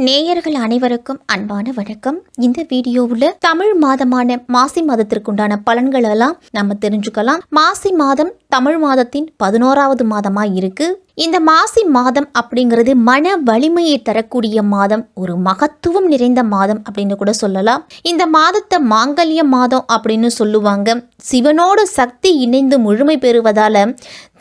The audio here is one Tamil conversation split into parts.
நேயர்கள் அனைவருக்கும் அன்பான வணக்கம். இந்த வீடியோவில் தமிழ் மாதமான மாசி மாதத்திற்குண்டான பலன்கள் எல்லாம் நம்ம தெரிஞ்சுக்கலாம். மாசி மாதம் தமிழ் மாதத்தின் 11வது மாதமா இருக்கு. இந்த மாசி மாதம் அப்படிங்கிறது மன வலிமையை தரக்கூடிய மாதம், ஒரு மகத்துவம் நிறைந்த மாதம் அப்படின்னு கூட சொல்லலாம். இந்த மாதத்தை மாங்கல்ய மாதம் அப்படின்னு சொல்லுவாங்க. சிவனோடு சக்தி இணைந்து முழுமை பெறுவதால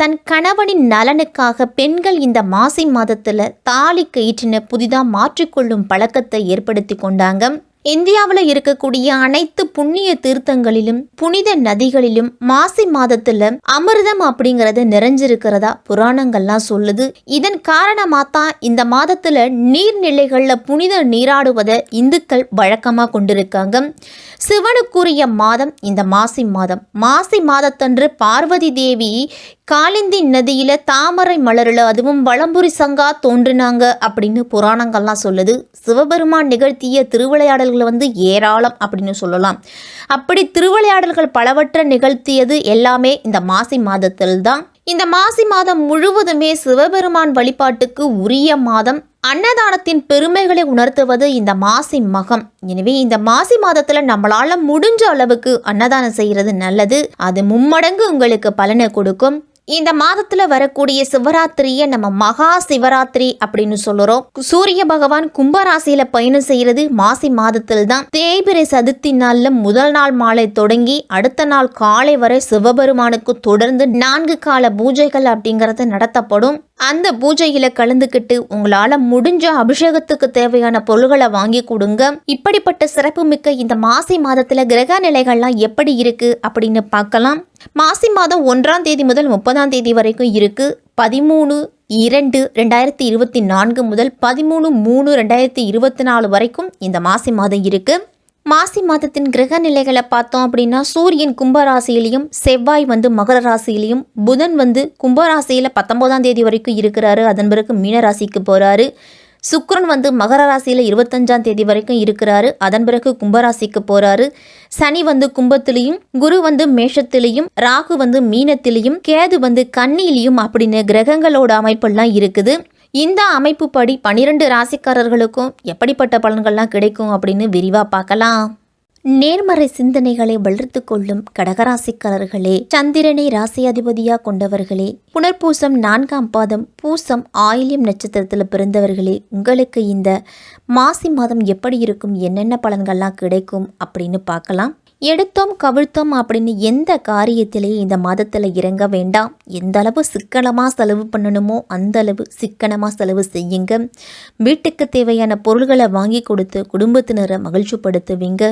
தன் கணவனின் நலனுக்காக பெண்கள் இந்த மாசி மாதத்துல தாலி கயிற்றின புதிதா மாற்றிக்கொள்ளும் பழக்கத்தை ஏற்படுத்தி கொண்டாங்க. இந்தியாவில் இருக்கக்கூடிய அனைத்து புண்ணிய தீர்த்தங்களிலும் புனித நதிகளிலும் மாசி மாதத்துல அமிர்தம் அப்படிங்கறது நிறைஞ்சிருக்கிறதா புராணங்கள்லாம் சொல்லுது. இதன் காரணமா தான் இந்த மாதத்துல நீர்நிலைகள்ல புனித நீராடுவதை இந்துக்கள் வழக்கமா கொண்டிருக்காங்க. சிவனுக்குரிய மாதம் இந்த மாசி மாதம். மாசி மாதத்தன்று பார்வதி தேவி காளிந்தி நதியில தாமரை மலரில் அதுவும் வலம்புரி சங்கா தோன்றினாங்க அப்படின்னு புராணங்கள்லாம் சொல்லுது. சிவபெருமான் நிகழ்த்திய திருவிளையாடல்கள் ஏராளம் அப்படின்னு சொல்லலாம். அப்படி திருவிளையாடல்கள் பலவற்றை நிகழ்த்தியது எல்லாமே இந்த மாசி மாதத்தில் தான். இந்த மாசி மாதம் முழுவதுமே சிவபெருமான் வழிபாட்டுக்கு உரிய மாதம். அன்னதானத்தின் பெருமைகளை உணர்த்துவது இந்த மாசி மகம். எனவே இந்த மாசி மாதத்துல நம்மளால முடிஞ்ச அளவுக்கு அன்னதானம் செய்யறது நல்லது. அது மும்மடங்கு உங்களுக்கு பலனை கொடுக்கும். இந்த மாதத்துல வரக்கூடிய சிவராத்திரியை நம்ம மகா சிவராத்திரி அப்படின்னு சொல்லுறோம். சூரிய பகவான் கும்பராசியில பயணம் செய்யறது மாசி மாதத்தில் தான். தேய்பிறை சதுர்த்தி நாள்ல முதல் நாள் மாலை தொடங்கி அடுத்த நாள் காலை வரை சிவபெருமானுக்கு தொடர்ந்து 4 கால பூஜைகள் அப்படிங்கறது நடத்தப்படும். அந்த பூஜையில கலந்துக்கிட்டு உங்களால முடிஞ்ச அபிஷேகத்துக்கு தேவையான பொருள்களை வாங்கி கொடுங்க. இப்படிப்பட்ட சிறப்பு மிக்க இந்த மாசி மாதத்துல கிரக நிலைகள்லாம் எப்படி இருக்கு அப்படின்னு பார்க்கலாம். மாசி மாதம் 1ஆம் தேதி முதல் 30ஆம் தேதி வரைக்கும் இருக்கு. 13/2/2024 முதல் 13/3/2024 வரைக்கும் இந்த மாசி மாதம் இருக்கு. மாசி மாதத்தின் கிரக நிலைகளை பார்த்தோம் அப்படின்னா சூரியன் கும்பராசியிலையும் செவ்வாய் மகர ராசியிலையும் புதன் கும்பராசியில 19ஆம் தேதி வரைக்கும் இருக்கிறாரு. அதன் பிறகு மீன ராசிக்கு போறாரு. சுக்கிரன் மகர ராசியில 25ஆம் தேதி வரைக்கும் இருக்கிறாரு. அதன் பிறகு கும்பராசிக்கு போறாரு. சனி கும்பத்திலையும், குரு மேஷத்திலையும், ராகு மீனத்திலையும், கேது கன்னியிலையும் அப்படின்னு கிரகங்களோட அமைப்பெல்லாம் இருக்குது. இந்த அமைப்பு படி 12 ராசிக்காரர்களுக்கும் எப்படிப்பட்ட பலன்கள்லாம் கிடைக்கும் அப்படின்னு விரிவா பார்க்கலாம். நேர்மறை சிந்தனைகளை வளர்த்து கொள்ளும் கடகராசிக்காரர்களே, சந்திரனை ராசி அதிபதியா கொண்டவர்களே, புனர்பூசம் 4ஆம் பாதம், பூசம், ஆயில்யம் நட்சத்திரத்தில் பிறந்தவர்களே, உங்களுக்கு இந்த மாசி மாதம் எப்படி இருக்கும், என்னென்ன பலன்கள்லாம் கிடைக்கும் அப்படின்னு பார்க்கலாம். எடுத்தோம் கவிழ்த்தோம் அப்படின்னு எந்த காரியத்திலையும் இந்த மாதத்தில் இறங்க வேண்டாம். எந்த அளவு சிக்கனமாக செலவு பண்ணணுமோ அந்த அளவு சிக்கனமாக செலவு செய்யுங்க. வீட்டுக்கு தேவையான பொருள்களை வாங்கி கொடுத்து குடும்பத்தினரை மகிழ்ச்சிப்படுத்துவீங்க.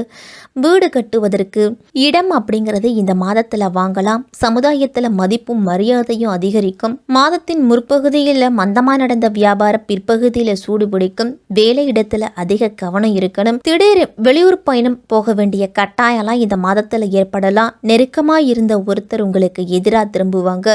வீடு கட்டுவதற்கு இடம் அப்படிங்கிறது இந்த மாதத்தில் வாங்கலாம். சமுதாயத்தில் மதிப்பும் மரியாதையும் அதிகரிக்கும். மாதத்தின் முற்பகுதியில் மந்தமாக நடந்த வியாபாரம் பிற்பகுதியில் சூடு பிடிக்கும். வேலை இடத்துல அதிக கவனம் இருக்கணும். திடீர் வெளியூர் பயணம் போக வேண்டிய கட்டாயம்லாம் இந்த மாதத்துல ஏற்படலாம். நெருக்கமா இருந்த ஒருத்தர் உங்களுக்கு எதிராக திரும்புவாங்க.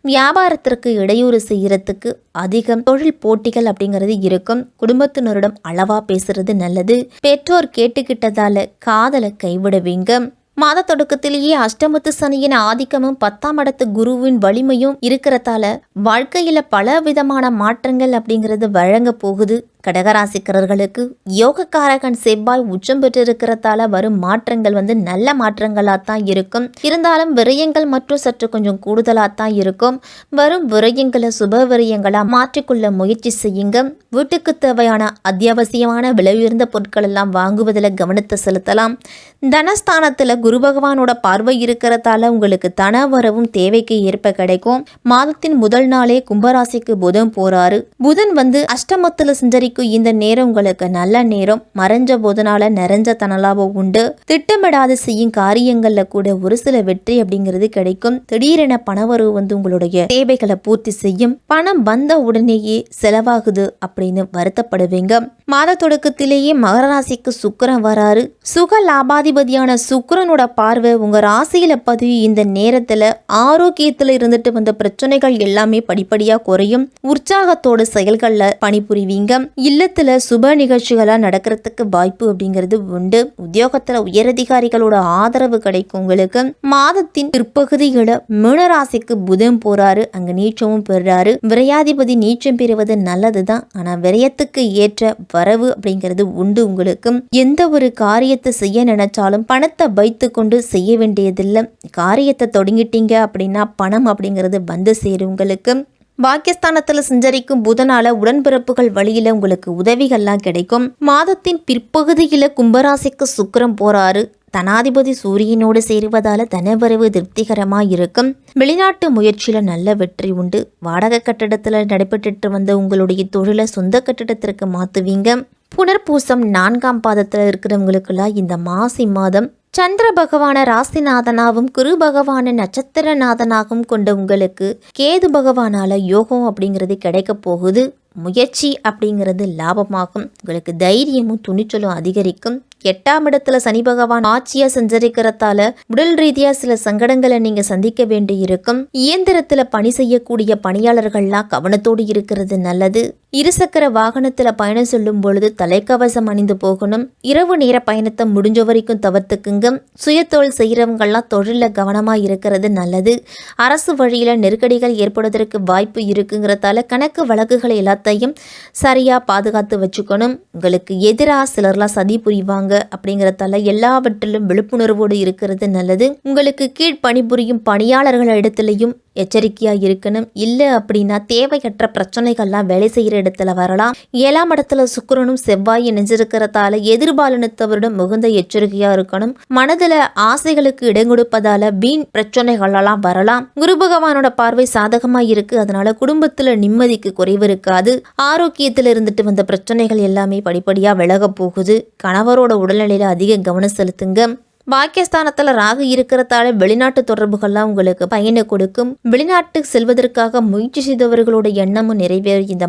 வியாபாரத்திற்கு இடையூறு செய்யறதுக்கு அதிகம் தொழில் போட்டிகள் அப்படிங்கிறது இருக்கும். குடும்பத்தினரிடம் அளவா பேசுறது நல்லது. பெற்றோர் கேட்டுக்கிட்டதால காதலை கைவிடுவீங்க. மாத தொடக்கத்திலேயே அஷ்டமத்து சனியின் ஆதிக்கமும் 10ஆம் இடத்து குருவின் வலிமையும் இருக்கிறதால வாழ்க்கையில பல விதமான மாற்றங்கள் அப்படிங்கிறது வழங்க போகுது. கடகராசிக்காரர்களுக்கு யோகக்காரகன் செவ்வாய் உச்சம் பெற்றிருக்கிறதால வரும் மாற்றங்கள் நல்ல மாற்றங்களாத்தான் இருக்கும். இருந்தாலும் விரயங்கள் மற்றும் சற்று கொஞ்சம் கூடுதலாத்தான் இருக்கும். வரும் விரயங்களை சுப விரயங்களா மாற்றிக்கொள்ள முயற்சி செய்யுங்க. வீட்டுக்கு தேவையான அத்தியாவசியமான விலை உயர்ந்த பொருட்கள் எல்லாம் வாங்குவதில் கவனத்தை செலுத்தலாம். தனஸ்தானத்துல குரு பகவானோட பார்வை இருக்கிறதால உங்களுக்கு தன வரவும் தேவைக்கு ஏற்ப கிடைக்கும். மாதத்தின் முதல் நாளே கும்பராசிக்கு புதன் போறாரு. புதன் அஷ்டமத்துல செஞ்சரி இந்த நேரம் உங்களுக்கு நல்ல நேரம். மறைஞ்ச போதனால நிறைஞ்ச தனலாபம் உண்டு. திட்டமிடாது செய்யும் காரியங்கள்ல கூட ஒரு சில வெற்றி அப்படிங்கிறது கிடைக்கும். திடீரென பணவரவு உங்களுடைய தேவைகளை பூர்த்தி செய்யும். பணம் வந்த உடனேயே செலவாகுது அப்படின்னு வருத்தப்படுவீங்க. மாத தொடக்கத்திலேயே மகர ராசிக்கு சுக்கிரன் வராரு. சுக லாபாதிபதியான சுக்கிரனோட பார்வை உங்க ராசியில பதிவு. இந்த நேரத்துல ஆரோக்கியத்துல இருந்துட்டு வந்த பிரச்சனைகள் எல்லாமே படிப்படியா குறையும். உற்சாகத்தோட செயல்கள்ல பணிபுரிவீங்க. இல்லத்தில் சுப நிகழ்ச்சிகளாக நடக்கிறதுக்கு வாய்ப்பு அப்படிங்கிறது உண்டு. உத்தியோகத்தில் உயரதிகாரிகளோட ஆதரவு கிடைக்கும் உங்களுக்கு. மாதத்தின் பிற்பகுதிகளை மீனராசிக்கு புதன் போறாரு, அங்க நீச்சமும் பெறாரு. விரையாதிபதி நீச்சம் பெறுவது நல்லதுதான், ஆனா விரயத்துக்கு ஏற்ற வரவு அப்படிங்கிறது உண்டு உங்களுக்கு. எந்த ஒரு காரியத்தை செய்ய நினைச்சாலும் பணத்தை வைத்து கொண்டு செய்ய வேண்டியதில்லை. காரியத்தை தொடங்கிட்டீங்க அப்படின்னா பணம் அப்படிங்கிறது வந்து சேரும் உங்களுக்கு. பாக்கியஸ்தானத்தில் சஞ்சரிக்கும் புதனால உடன்பிறப்புகள் வழியில உங்களுக்கு உதவிகள்லாம் கிடைக்கும். மாதத்தின் பிற்பகுதியில கும்பராசிக்கு சுக்கிரன் போறாரு. தனாதிபதி சூரியனோடு சேருவதால தனவரவு திருப்திகரமா இருக்கும். வெளிநாட்டு முயற்சியில நல்ல வெற்றி உண்டு. வாடகை கட்டிடத்துல நடைபெற்று வந்த உங்களுடைய தொழிலை சொந்த கட்டிடத்திற்கு மாத்துவீங்க. புனர்பூசம் 4ஆம் பாதத்துல இருக்கிறவங்களுக்கெல்லாம் இந்த மாசி மாதம் சந்திர பகவான ராசிநாதனாகவும் குரு பகவான நட்சத்திரநாதனாகவும் கொண்ட உங்களுக்கு கேது பகவானால யோகம் அப்படிங்கிறது கிடைக்க போகுது. முயற்சி அப்படிங்கிறது லாபமாகும். உங்களுக்கு தைரியமும் துணிச்சலும் அதிகரிக்கும். 8ஆம் இடத்துல சனி பகவான் ஆட்சியா சஞ்சரிக்கிறதால உடல் ரீதியா சில சங்கடங்களை நீங்க சந்திக்க வேண்டி இருக்கும். இயந்திரத்துல பணி செய்யக்கூடிய பணியாளர்கள்லாம் கவனத்தோடு இருக்கிறது நல்லது. இருசக்கர வாகனத்துல பயணம் செல்லும் பொழுது தலைக்கவசம் அணிந்து போகணும். இரவு நேர பயணத்தை முடிஞ்ச வரைக்கும் தவிர்த்துக்குங்க. சுயதொழில் செய்யறவங்கெல்லாம் தொழில கவனமா இருக்கிறது நல்லது. அரசு வழியில நெருக்கடிகள் ஏற்படுவதற்கு வாய்ப்பு இருக்குங்கிறதால கணக்கு வழக்குகளை எல்லாத்தையும் சரியா பாதுகாத்து வச்சுக்கணும். உங்களுக்கு எதிராக சிலர்லாம் சதி புரிவாங்க அப்படிங்கிறதால எல்லாவற்றிலும் விழிப்புணர்வோடு இருக்கிறது நல்லது. உங்களுக்கு கீழ் பணிபுரியும் பணியாளர்கள் இடத்துலையும் எச்சரிக்கையா இருக்கணும். இல்லை அப்படின்னா தேவையற்ற பிரச்சனைகள்லாம் வேலை செய்கிற இடத்துல வரலாம். 7ஆம் இடத்துல சுக்கிரனும் செவ்வாய் இணைஞ்சிருக்கிறதால எதிர்பாலினத்தவரிடம் மிகுந்த எச்சரிக்கையா இருக்கணும். மனதில் ஆசைகளுக்கு இடம் கொடுப்பதால வீண் பிரச்சனைகளெல்லாம் வரலாம். குரு பகவானோட பார்வை சாதகமா இருக்கு, அதனால குடும்பத்துல நிம்மதிக்கு குறைவு இருக்காது. ஆரோக்கியத்தில் இருந்துட்டு வந்த பிரச்சனைகள் எல்லாமே படிப்படியா விலக போகுது. கணவரோட உடல்நிலையில அதிக கவனம் செலுத்துங்க. பாக்கியஸ்தானத்துல ராகு இருக்கிறதால வெளிநாட்டு தொடர்புகள்லாம் உங்களுக்கு பயனை கொடுக்கும். வெளிநாட்டு செல்வதற்காக முயற்சி செய்தவர்களோட எண்ணமும் நிறைவேறும். இந்த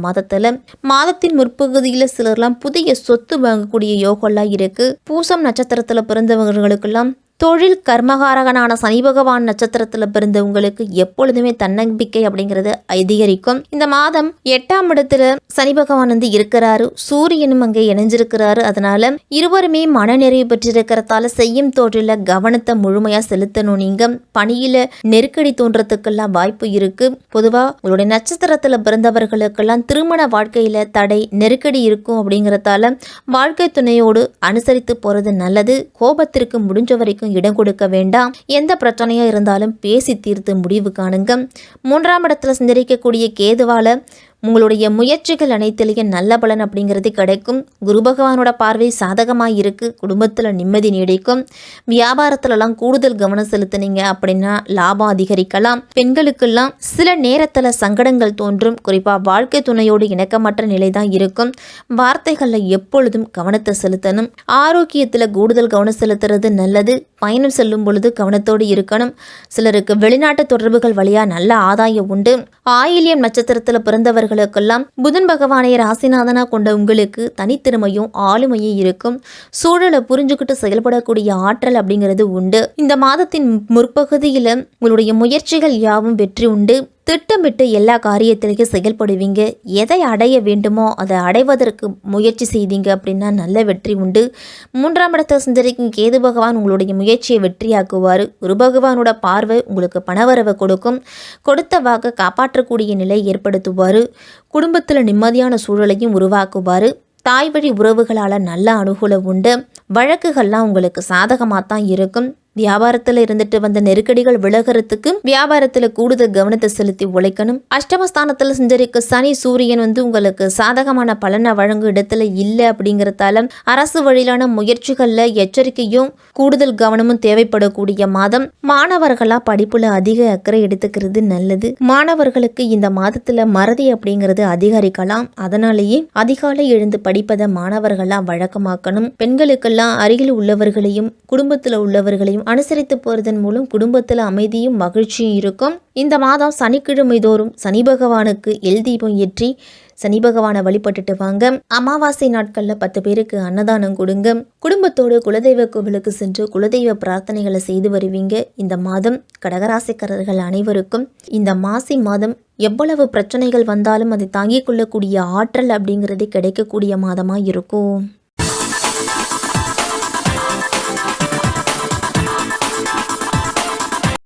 மாதத்தின் முற்பகுதியில சிலர்லாம் புதிய சொத்து வாங்கக்கூடிய யோகம்லாம் இருக்கு. பூசம் நட்சத்திரத்துல பிறந்தவர்களுக்கெல்லாம் தொழில் கர்மகாரகனான சனி பகவான் நட்சத்திரத்துல பிறந்தவங்களுக்கு எப்பொழுதுமே தன்னம்பிக்கை அப்படிங்கிறது அதிகரிக்கும். இந்த மாதம் 8ஆம் இடத்துல சனி பகவான் இருக்கிறாரு. சூரியனும் அங்கே இணைஞ்சிருக்கிறாரு. அதனால இருவருமே மனநிறைவு பெற்றிருக்கிறதால செய்யும் தொழில கவனத்தை முழுமையா செலுத்தணும். நீங்க பணியில நெருக்கடி தோன்றதுக்கெல்லாம் வாய்ப்பு இருக்கு. பொதுவா உங்களுடைய நட்சத்திரத்துல பிறந்தவர்களுக்கெல்லாம் திருமண வாழ்க்கையில தடை நெருக்கடி இருக்கும் அப்படிங்கிறதால வாழ்க்கை துணையோடு அனுசரித்து போறது நல்லது. கோபத்திற்கு முடிஞ்ச வரைக்கும் இடம் கொடுக்க வேண்டாம். எந்த பிரச்சனையா இருந்தாலும் பேசி தீர்த்து முடிவு காணுங்க. 3ஆம் இடத்துல சஞ்சரிக்கக்கூடிய கேதுவால உங்களுடைய முயற்சிகள் அனைத்திலையும் நல்ல பலன் அப்படிங்கிறது கிடைக்கும். குரு பகவானோட பார்வை சாதகமாக இருக்கு. குடும்பத்தில் நிம்மதி நீடிக்கும். வியாபாரத்துலலாம் கூடுதல் கவனம் செலுத்தினீங்க அப்படின்னா லாபம் அதிகரிக்கலாம். பெண்களுக்கெல்லாம் சில நேரத்தில் சங்கடங்கள் தோன்றும். குறிப்பாக வாழ்க்கை துணையோடு இணக்கமற்ற நிலை தான் இருக்கும். வார்த்தைகளில் எப்பொழுதும் கவனத்தை செலுத்தணும். ஆரோக்கியத்தில் கூடுதல் கவனம் செலுத்துறது நல்லது. பயணம் செல்லும் பொழுது கவனத்தோடு இருக்கணும். சிலருக்கு வெளிநாட்டு தொடர்புகள் வழியா நல்ல ஆதாயம் உண்டு. ஆயில்யம் நட்சத்திரத்தில் பிறந்தவர்களுக்கெல்லாம் புதன் பகவானை ராசிநாதனா கொண்ட உங்களுக்கு தனித்திறமையும் ஆளுமையும் இருக்கும். சூழலை புரிஞ்சுக்கிட்டு செயல்படக்கூடிய ஆற்றல் அப்படிங்கிறது உண்டு. இந்த மாதத்தின் முற்பகுதியில் உங்களுடைய முயற்சிகள் யாவும் வெற்றி உண்டு. திட்டமிட்டு எல்லா காரியத்திலையும் செயல்படுவீங்க. எதை அடைய வேண்டுமோ அதை அடைவதற்கு முயற்சி செய்தீங்க அப்படின்னா நல்ல வெற்றி உண்டு. 3ஆம் இடத்தை சஞ்சரிக்கும் கேது பகவான் உங்களுடைய முயற்சியை வெற்றியாக்குவார். குரு பகவானோட பார்வை உங்களுக்கு பணவரவை கொடுக்கும். கொடுத்த வாக்கை காப்பாற்றக்கூடிய நிலை ஏற்படுத்துவார். குடும்பத்தில் நிம்மதியான சூழலையும் உருவாக்குவார். தாய் வழி உறவுகளால் நல்ல அனுகூலம் உண்டு. வழக்குகள்லாம் உங்களுக்கு சாதகமாக தான் இருக்கும். வியாபாரத்தில் இருந்துட்டு வந்த நெருக்கடிகள் விலகிறதுக்கு வியாபாரத்தில் கூடுதல் கவனத்தை செலுத்தி உழைக்கணும். அஷ்டமஸ்தானத்தில் சஞ்சரிக்க சனி சூரியன் உங்களுக்கு சாதகமான பலனை வழங்கும் இடத்துல இல்லை அப்படிங்கிறதால அரசு வழியிலான முயற்சிகளில் எச்சரிக்கையும் கூடுதல் கவனமும் தேவைப்படக்கூடிய மாதம். மாணவர்களா படிப்புல அதிக அக்கறை எடுத்துக்கிறது நல்லது. மாணவர்களுக்கு இந்த மாதத்துல மறதி அப்படிங்கிறது அதிகரிக்கலாம். அதனாலேயே அதிகாலை எழுந்து படிப்பதை மாணவர்களா வழக்கமாக்கணும். பெண்களுக்கெல்லாம் அருகில் உள்ளவர்களையும் குடும்பத்தில் உள்ளவர்களையும் அனுசரித்து போறதன் மூலம் குடும்பத்தில் அமைதியும் மகிழ்ச்சியும் இருக்கும். இந்த மாதம் சனிக்கிழமை தோறும் சனி பகவானுக்கு எல் தீபம் ஏற்றி சனி பகவானை வழிபட்டுட்டு வாங்க. அமாவாசை நாட்கள்ல 10 பேருக்கு அன்னதானம் கொடுங்க. குடும்பத்தோடு குலதெய்வ கோவிலுக்கு சென்று குலதெய்வ பிரார்த்தனைகளை செய்து வருவீங்க. இந்த மாதம் கடகராசிக்காரர்கள் அனைவருக்கும் இந்த மாசி மாதம் எவ்வளவு பிரச்சனைகள் வந்தாலும் அதை தாங்கிக் கொள்ளக்கூடிய ஆற்றல் அப்படிங்கிறது கிடைக்கக்கூடிய மாதமாக இருக்கும்.